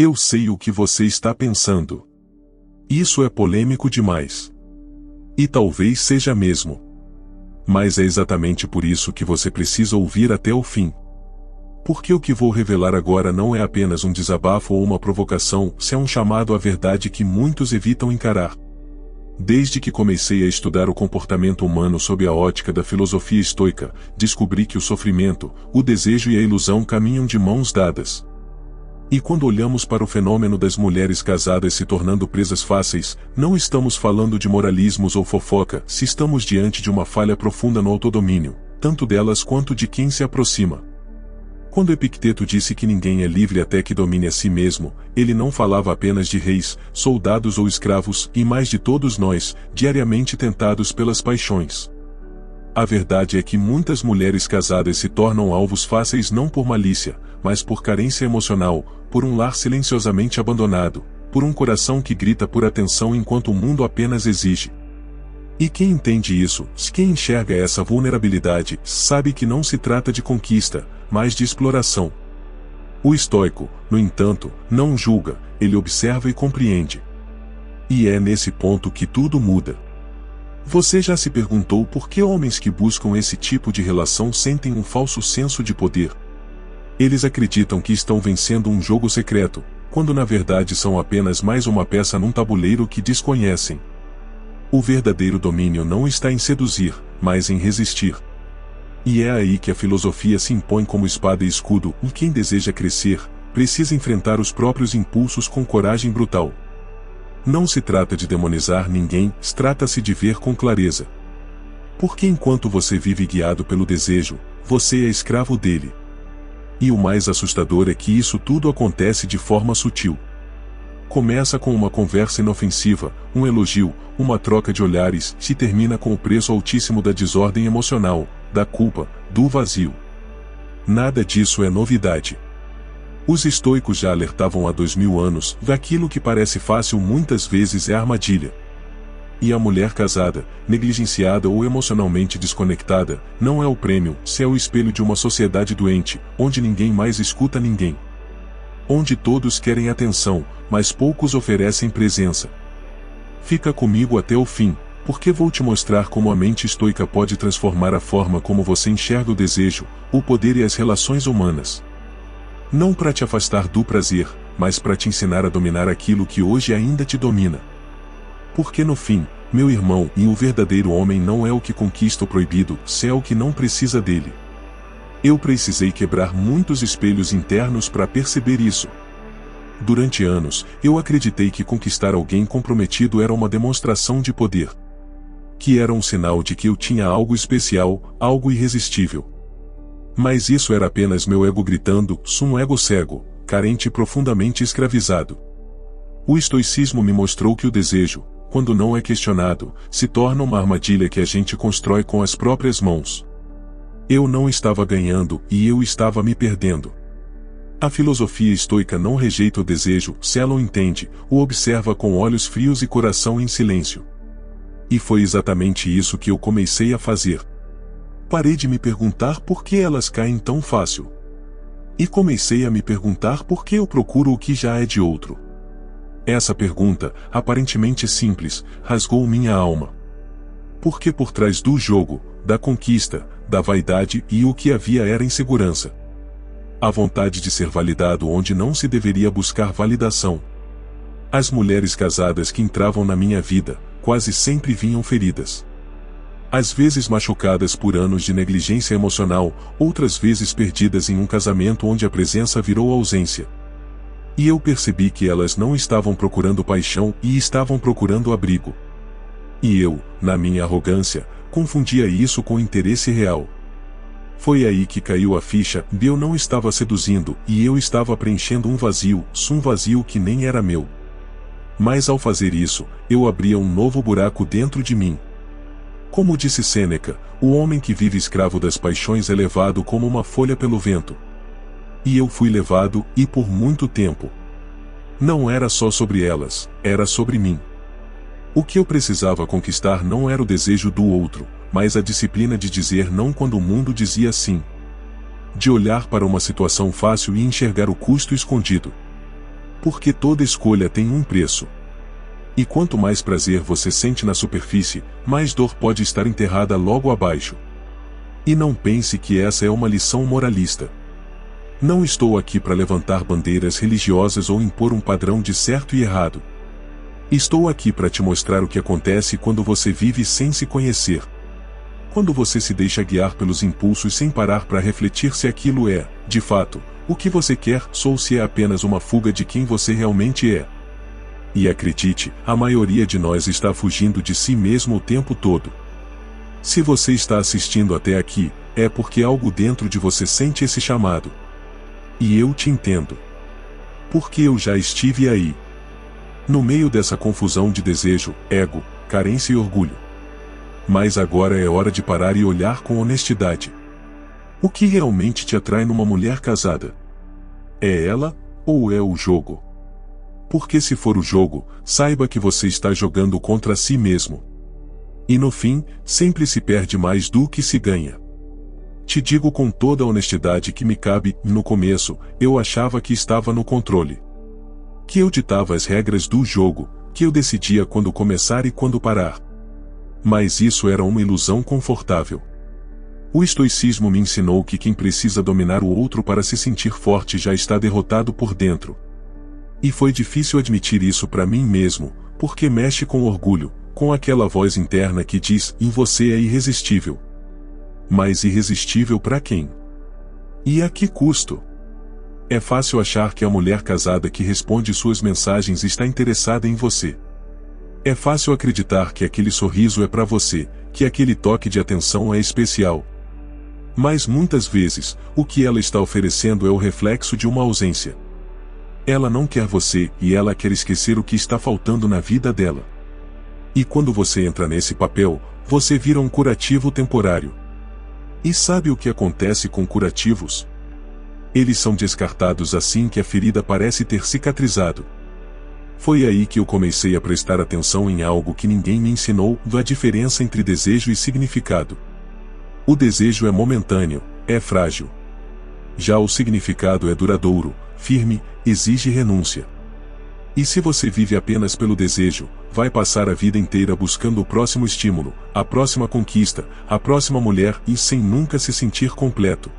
Eu sei o que você está pensando. Isso é polêmico demais. E talvez seja mesmo. Mas é exatamente por isso que você precisa ouvir até o fim. Porque o que vou revelar agora não é apenas um desabafo ou uma provocação, se é um chamado à verdade que muitos evitam encarar. Desde que comecei a estudar o comportamento humano sob a ótica da filosofia estoica, descobri que o sofrimento, o desejo e a ilusão caminham de mãos dadas. E quando olhamos para o fenômeno das mulheres casadas se tornando presas fáceis, não estamos falando de moralismos ou fofoca, se estamos diante de uma falha profunda no autodomínio, tanto delas quanto de quem se aproxima. Quando Epicteto disse que ninguém é livre até que domine a si mesmo, ele não falava apenas de reis, soldados ou escravos, e mais de todos nós, diariamente tentados pelas paixões. A verdade é que muitas mulheres casadas se tornam alvos fáceis não por malícia, mas por carência emocional, por um lar silenciosamente abandonado, por um coração que grita por atenção enquanto o mundo apenas exige. E quem entende isso, quem enxerga essa vulnerabilidade, sabe que não se trata de conquista, mas de exploração. O estoico, no entanto, não julga, ele observa e compreende. E é nesse ponto que tudo muda. Você já se perguntou por que homens que buscam esse tipo de relação sentem um falso senso de poder? Eles acreditam que estão vencendo um jogo secreto, quando na verdade são apenas mais uma peça num tabuleiro que desconhecem. O verdadeiro domínio não está em seduzir, mas em resistir. E é aí que a filosofia se impõe como espada e escudo, e quem deseja crescer, precisa enfrentar os próprios impulsos com coragem brutal. Não se trata de demonizar ninguém, trata-se de ver com clareza. Porque enquanto você vive guiado pelo desejo, você é escravo dele. E o mais assustador é que isso tudo acontece de forma sutil. Começa com uma conversa inofensiva, um elogio, uma troca de olhares, se termina com o preço altíssimo da desordem emocional, da culpa, do vazio. Nada disso é novidade. Os estoicos já alertavam há 2000 anos, daquilo que parece fácil muitas vezes é armadilha. E a mulher casada, negligenciada ou emocionalmente desconectada, não é o prêmio, se é o espelho de uma sociedade doente, onde ninguém mais escuta ninguém. Onde todos querem atenção, mas poucos oferecem presença. Fica comigo até o fim, porque vou te mostrar como a mente estoica pode transformar a forma como você enxerga o desejo, o poder e as relações humanas. Não para te afastar do prazer, mas para te ensinar a dominar aquilo que hoje ainda te domina. Porque no fim, meu irmão, o verdadeiro homem não é o que conquista o proibido, se é o que não precisa dele. Eu precisei quebrar muitos espelhos internos para perceber isso. Durante anos, eu acreditei que conquistar alguém comprometido era uma demonstração de poder. Que era um sinal de que eu tinha algo especial, algo irresistível. Mas isso era apenas meu ego gritando, um ego cego, carente e profundamente escravizado. O estoicismo me mostrou que o desejo, quando não é questionado, se torna uma armadilha que a gente constrói com as próprias mãos. Eu não estava ganhando e eu estava me perdendo. A filosofia estoica não rejeita o desejo, se ela o entende, o observa com olhos frios e coração em silêncio. E foi exatamente isso que eu comecei a fazer. Parei de me perguntar por que elas caem tão fácil. E comecei a me perguntar por que eu procuro o que já é de outro. Essa pergunta, aparentemente simples, rasgou minha alma. Porque por trás do jogo, da conquista, da vaidade e o que havia era insegurança. A vontade de ser validado onde não se deveria buscar validação. As mulheres casadas que entravam na minha vida, quase sempre vinham feridas. Às vezes machucadas por anos de negligência emocional, outras vezes perdidas em um casamento onde a presença virou ausência. E eu percebi que elas não estavam procurando paixão e estavam procurando abrigo. E eu, na minha arrogância, confundia isso com interesse real. Foi aí que caiu a ficha, eu não estava seduzindo, e eu estava preenchendo um vazio que nem era meu. Mas ao fazer isso, eu abria um novo buraco dentro de mim. Como disse Sêneca, o homem que vive escravo das paixões é levado como uma folha pelo vento. E eu fui levado, e por muito tempo. Não era só sobre elas, era sobre mim. O que eu precisava conquistar não era o desejo do outro, mas a disciplina de dizer não quando o mundo dizia sim. De olhar para uma situação fácil e enxergar o custo escondido. Porque toda escolha tem um preço. E quanto mais prazer você sente na superfície, mais dor pode estar enterrada logo abaixo. E não pense que essa é uma lição moralista. Não estou aqui para levantar bandeiras religiosas ou impor um padrão de certo e errado. Estou aqui para te mostrar o que acontece quando você vive sem se conhecer. Quando você se deixa guiar pelos impulsos sem parar para refletir se aquilo é, de fato, o que você quer ou se é apenas uma fuga de quem você realmente é. E acredite, a maioria de nós está fugindo de si mesmo o tempo todo. Se você está assistindo até aqui, é porque algo dentro de você sente esse chamado. E eu te entendo. Porque eu já estive aí. No meio dessa confusão de desejo, ego, carência e orgulho. Mas agora é hora de parar e olhar com honestidade. O que realmente te atrai numa mulher casada? É ela, ou é o jogo? Porque se for o jogo, saiba que você está jogando contra si mesmo. E no fim, sempre se perde mais do que se ganha. Te digo com toda a honestidade que me cabe, no começo, eu achava que estava no controle. Que eu ditava as regras do jogo, que eu decidia quando começar e quando parar. Mas isso era uma ilusão confortável. O estoicismo me ensinou que quem precisa dominar o outro para se sentir forte já está derrotado por dentro. E foi difícil admitir isso para mim mesmo, porque mexe com orgulho, com aquela voz interna que diz: em você é irresistível. Mas irresistível para quem? E a que custo? É fácil achar que a mulher casada que responde suas mensagens está interessada em você. É fácil acreditar que aquele sorriso é para você, que aquele toque de atenção é especial. Mas muitas vezes, o que ela está oferecendo é o reflexo de uma ausência. Ela não quer você e ela quer esquecer o que está faltando na vida dela. E quando você entra nesse papel, você vira um curativo temporário. E sabe o que acontece com curativos? Eles são descartados assim que a ferida parece ter cicatrizado. Foi aí que eu comecei a prestar atenção em algo que ninguém me ensinou, a diferença entre desejo e significado. O desejo é momentâneo, é frágil. Já o significado é duradouro, firme, exige renúncia. E se você vive apenas pelo desejo, vai passar a vida inteira buscando o próximo estímulo, a próxima conquista, a próxima mulher e sem nunca se sentir completo.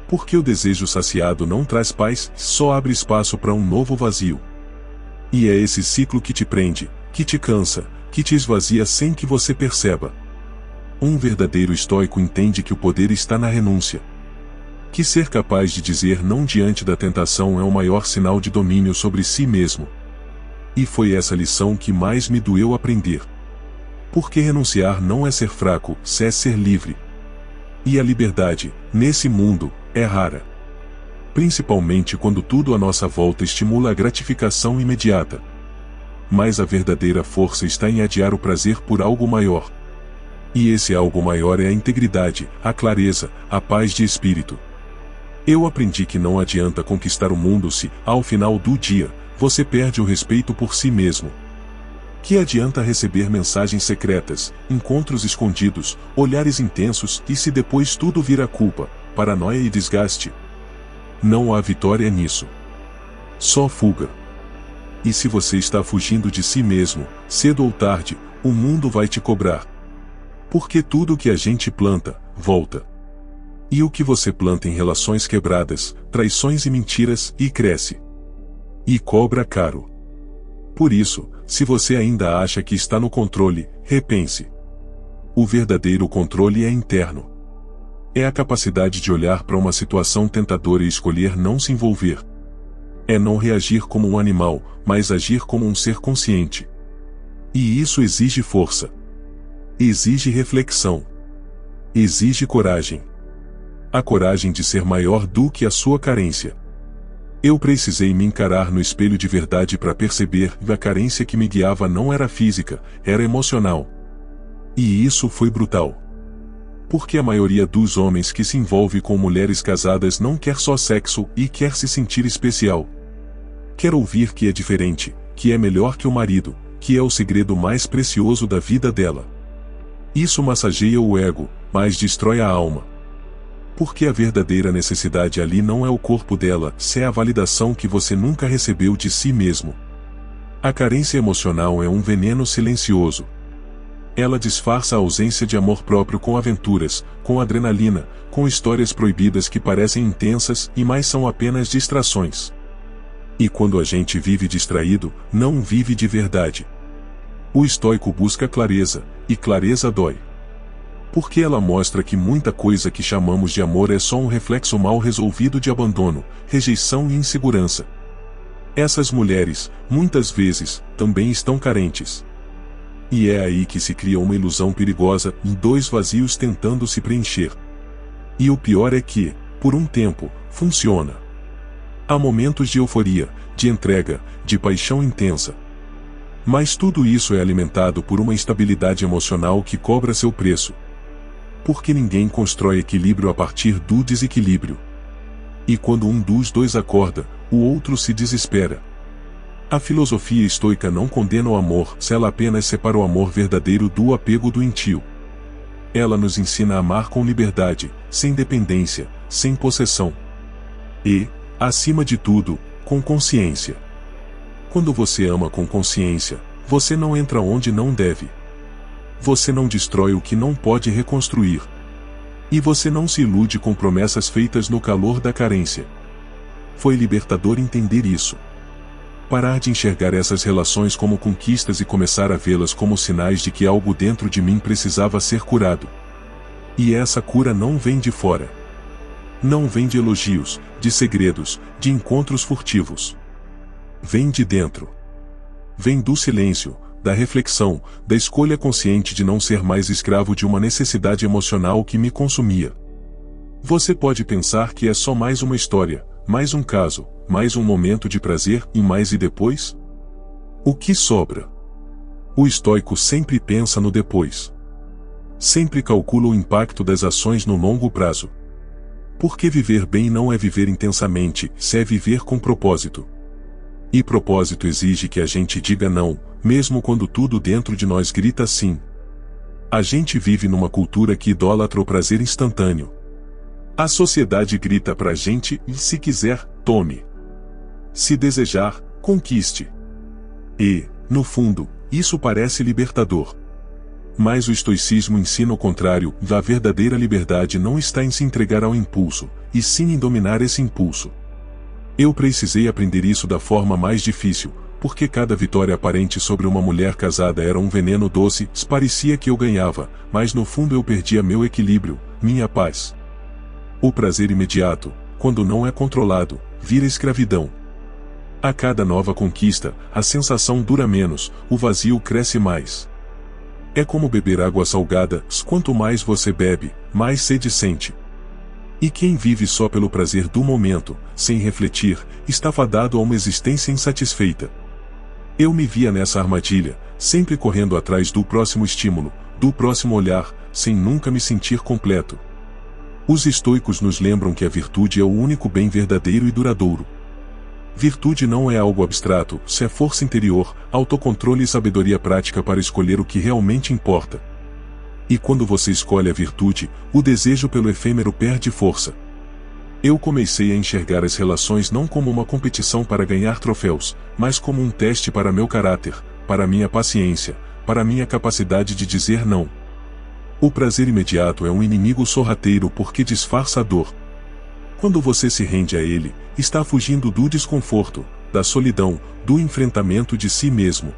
Porque o desejo saciado não traz paz, só abre espaço para um novo vazio. E é esse ciclo que te prende, que te cansa, que te esvazia sem que você perceba. Um verdadeiro estoico entende que o poder está na renúncia. Que ser capaz de dizer não diante da tentação é o maior sinal de domínio sobre si mesmo. E foi essa lição que mais me doeu aprender. Porque renunciar não é ser fraco, é ser livre. E a liberdade, nesse mundo, é rara. Principalmente quando tudo à nossa volta estimula a gratificação imediata. Mas a verdadeira força está em adiar o prazer por algo maior. E esse algo maior é a integridade, a clareza, a paz de espírito. Eu aprendi que não adianta conquistar o mundo se, ao final do dia, você perde o respeito por si mesmo. Que adianta receber mensagens secretas, encontros escondidos, olhares intensos e se depois tudo vira culpa, paranoia e desgaste? Não há vitória nisso. Só fuga. E se você está fugindo de si mesmo, cedo ou tarde, o mundo vai te cobrar. Porque tudo que a gente planta, volta. E o que você planta em relações quebradas, traições e mentiras, e cresce. E cobra caro. Por isso, se você ainda acha que está no controle, repense. O verdadeiro controle é interno. É a capacidade de olhar para uma situação tentadora e escolher não se envolver. É não reagir como um animal, mas agir como um ser consciente. E isso exige força. Exige reflexão. Exige coragem. A coragem de ser maior do que a sua carência. Eu precisei me encarar no espelho de verdade para perceber que a carência que me guiava não era física, era emocional. E isso foi brutal. Porque a maioria dos homens que se envolve com mulheres casadas não quer só sexo e quer se sentir especial. Quer ouvir que é diferente, que é melhor que o marido, que é o segredo mais precioso da vida dela. Isso massageia o ego, mas destrói a alma. Porque a verdadeira necessidade ali não é o corpo dela, se é a validação que você nunca recebeu de si mesmo. A carência emocional é um veneno silencioso. Ela disfarça a ausência de amor próprio com aventuras, com adrenalina, com histórias proibidas que parecem intensas e mais são apenas distrações. E quando a gente vive distraído, não vive de verdade. O estoico busca clareza, e clareza dói. Porque ela mostra que muita coisa que chamamos de amor é só um reflexo mal resolvido de abandono, rejeição e insegurança. Essas mulheres, muitas vezes, também estão carentes. E é aí que se cria uma ilusão perigosa, dois vazios tentando se preencher. E o pior é que, por um tempo, funciona. Há momentos de euforia, de entrega, de paixão intensa. Mas tudo isso é alimentado por uma instabilidade emocional que cobra seu preço. Porque ninguém constrói equilíbrio a partir do desequilíbrio. E quando um dos dois acorda, o outro se desespera. A filosofia estoica não condena o amor, se ela apenas separa o amor verdadeiro do apego doentio. Ela nos ensina a amar com liberdade, sem dependência, sem possessão. E, acima de tudo, com consciência. Quando você ama com consciência, você não entra onde não deve. Você não destrói o que não pode reconstruir. E você não se ilude com promessas feitas no calor da carência. Foi libertador entender isso. Parar de enxergar essas relações como conquistas e começar a vê-las como sinais de que algo dentro de mim precisava ser curado. E essa cura não vem de fora. Não vem de elogios, de segredos, de encontros furtivos. Vem de dentro. Vem do silêncio, da reflexão, da escolha consciente de não ser mais escravo de uma necessidade emocional que me consumia. Você pode pensar que é só mais uma história, mais um caso, mais um momento de prazer e depois? O que sobra? O estoico sempre pensa no depois. Sempre calcula o impacto das ações no longo prazo. Porque viver bem não é viver intensamente, se é viver com propósito. E propósito exige que a gente diga não, mesmo quando tudo dentro de nós grita sim. A gente vive numa cultura que idolatra o prazer instantâneo. A sociedade grita pra gente, e se quiser, tome. Se desejar, conquiste. E, no fundo, isso parece libertador. Mas o estoicismo ensina o contrário, a verdadeira liberdade não está em se entregar ao impulso, e sim em dominar esse impulso. Eu precisei aprender isso da forma mais difícil, porque cada vitória aparente sobre uma mulher casada era um veneno doce, parecia que eu ganhava, mas no fundo eu perdia meu equilíbrio, minha paz. O prazer imediato, quando não é controlado, vira escravidão. A cada nova conquista, a sensação dura menos, o vazio cresce mais. É como beber água salgada, quanto mais você bebe, mais sede sente. E quem vive só pelo prazer do momento, sem refletir, está fadado a uma existência insatisfeita. Eu me via nessa armadilha, sempre correndo atrás do próximo estímulo, do próximo olhar, sem nunca me sentir completo. Os estoicos nos lembram que a virtude é o único bem verdadeiro e duradouro. Virtude não é algo abstrato, se é força interior, autocontrole e sabedoria prática para escolher o que realmente importa. E quando você escolhe a virtude, o desejo pelo efêmero perde força. Eu comecei a enxergar as relações não como uma competição para ganhar troféus, mas como um teste para meu caráter, para minha paciência, para minha capacidade de dizer não. O prazer imediato é um inimigo sorrateiro porque disfarça a dor. Quando você se rende a ele, está fugindo do desconforto, da solidão, do enfrentamento de si mesmo.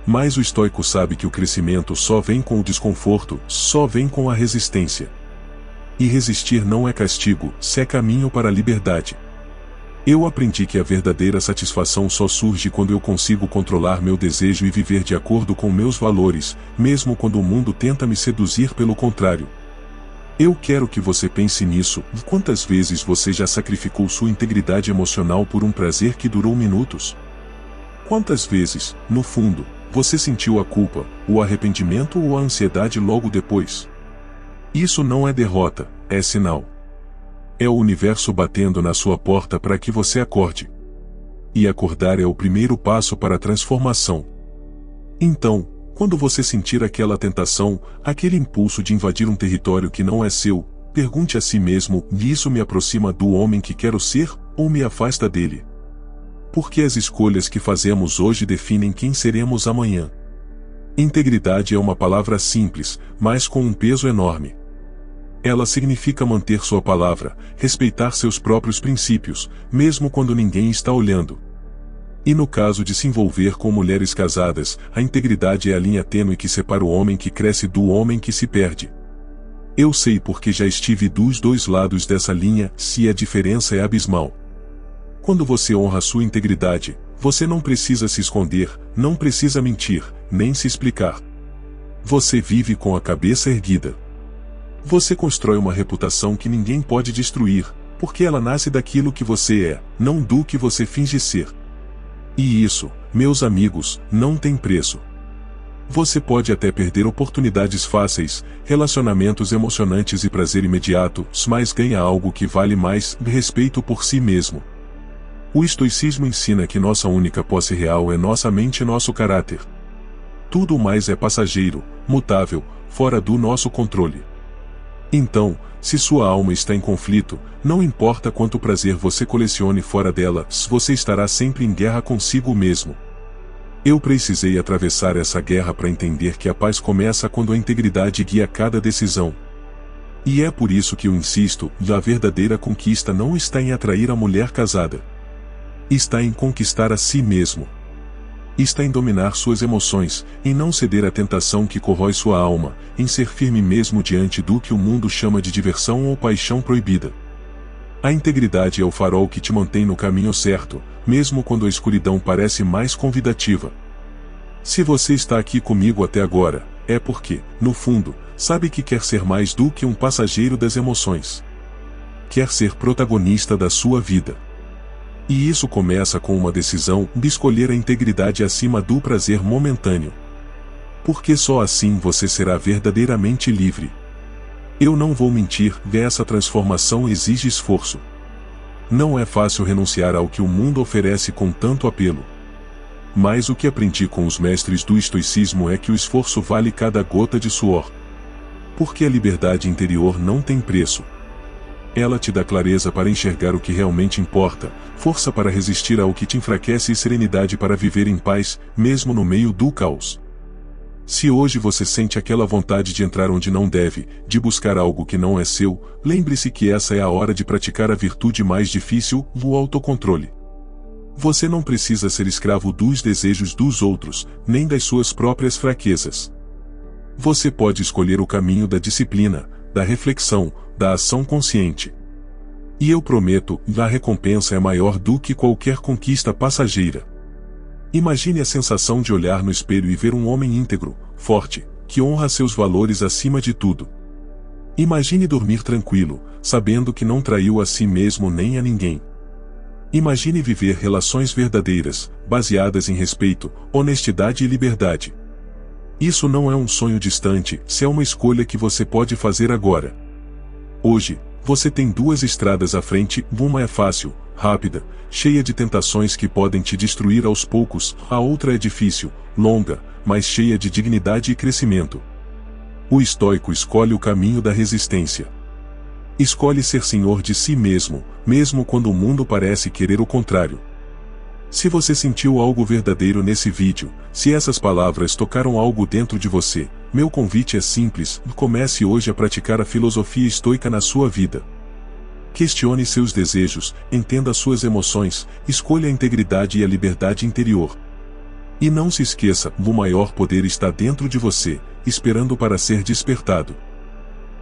Mas o estoico sabe que o crescimento só vem com o desconforto, só vem com a resistência. E resistir não é castigo, é caminho para a liberdade. Eu aprendi que a verdadeira satisfação só surge quando eu consigo controlar meu desejo e viver de acordo com meus valores, mesmo quando o mundo tenta me seduzir pelo contrário. Eu quero que você pense nisso, e quantas vezes você já sacrificou sua integridade emocional por um prazer que durou minutos? Quantas vezes, no fundo, você sentiu a culpa, o arrependimento ou a ansiedade logo depois? Isso não é derrota, é sinal. É o universo batendo na sua porta para que você acorde. E acordar é o primeiro passo para a transformação. Então, quando você sentir aquela tentação, aquele impulso de invadir um território que não é seu, Pergunte a si mesmo: isso me aproxima do homem que quero ser, ou me afasta dele? Porque as escolhas que fazemos hoje definem quem seremos amanhã. Integridade é uma palavra simples, mas com um peso enorme. Ela significa manter sua palavra, respeitar seus próprios princípios, mesmo quando ninguém está olhando. E no caso de se envolver com mulheres casadas, a integridade é a linha tênue que separa o homem que cresce do homem que se perde. Eu sei porque já estive dos dois lados dessa linha, se a diferença é abismal. Quando você honra sua integridade, você não precisa se esconder, não precisa mentir, nem se explicar. Você vive com a cabeça erguida. Você constrói uma reputação que ninguém pode destruir, porque ela nasce daquilo que você é, não do que você finge ser. E isso, meus amigos, não tem preço. Você pode até perder oportunidades fáceis, relacionamentos emocionantes e prazer imediato, mas ganha algo que vale mais: respeito por si mesmo. O estoicismo ensina que nossa única posse real é nossa mente e nosso caráter. Tudo mais é passageiro, mutável, fora do nosso controle. Então, se sua alma está em conflito, não importa quanto prazer você colecione fora dela, você estará sempre em guerra consigo mesmo. Eu precisei atravessar essa guerra para entender que a paz começa quando a integridade guia cada decisão. E é por isso que eu insisto: a verdadeira conquista não está em atrair a mulher casada. Está em conquistar a si mesmo. Está em dominar suas emoções, em não ceder à tentação que corrói sua alma, em ser firme mesmo diante do que o mundo chama de diversão ou paixão proibida. A integridade é o farol que te mantém no caminho certo, mesmo quando a escuridão parece mais convidativa. Se você está aqui comigo até agora, é porque, no fundo, sabe que quer ser mais do que um passageiro das emoções. Quer ser protagonista da sua vida. E isso começa com uma decisão de escolher a integridade acima do prazer momentâneo. Porque só assim você será verdadeiramente livre. Eu não vou mentir, essa transformação exige esforço. Não é fácil renunciar ao que o mundo oferece com tanto apelo. Mas o que aprendi com os mestres do estoicismo é que o esforço vale cada gota de suor. Porque a liberdade interior não tem preço. Ela te dá clareza para enxergar o que realmente importa, força para resistir ao que te enfraquece e serenidade para viver em paz, mesmo no meio do caos. Se hoje você sente aquela vontade de entrar onde não deve, de buscar algo que não é seu, lembre-se que essa é a hora de praticar a virtude mais difícil, o autocontrole. Você não precisa ser escravo dos desejos dos outros, nem das suas próprias fraquezas. Você pode escolher o caminho da disciplina, da reflexão, da ação consciente. E eu prometo, a recompensa é maior do que qualquer conquista passageira. Imagine a sensação de olhar no espelho e ver um homem íntegro, forte, que honra seus valores acima de tudo. Imagine dormir tranquilo, sabendo que não traiu a si mesmo nem a ninguém. Imagine viver relações verdadeiras, baseadas em respeito, honestidade e liberdade. Isso não é um sonho distante, se é uma escolha que você pode fazer agora. Hoje, você tem duas estradas à frente: uma é fácil, rápida, cheia de tentações que podem te destruir aos poucos; a outra é difícil, longa, mas cheia de dignidade e crescimento. O estoico escolhe o caminho da resistência. Escolhe ser senhor de si mesmo, mesmo quando o mundo parece querer o contrário. Se você sentiu algo verdadeiro nesse vídeo, se essas palavras tocaram algo dentro de você, meu convite é simples: comece hoje a praticar a filosofia estoica na sua vida. Questione seus desejos, entenda suas emoções, escolha a integridade e a liberdade interior. E não se esqueça, o maior poder está dentro de você, esperando para ser despertado.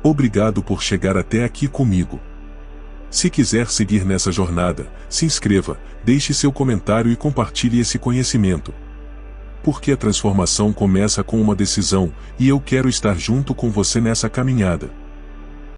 Obrigado por chegar até aqui comigo. Se quiser seguir nessa jornada, se inscreva, deixe seu comentário e compartilhe esse conhecimento. Porque a transformação começa com uma decisão, e eu quero estar junto com você nessa caminhada.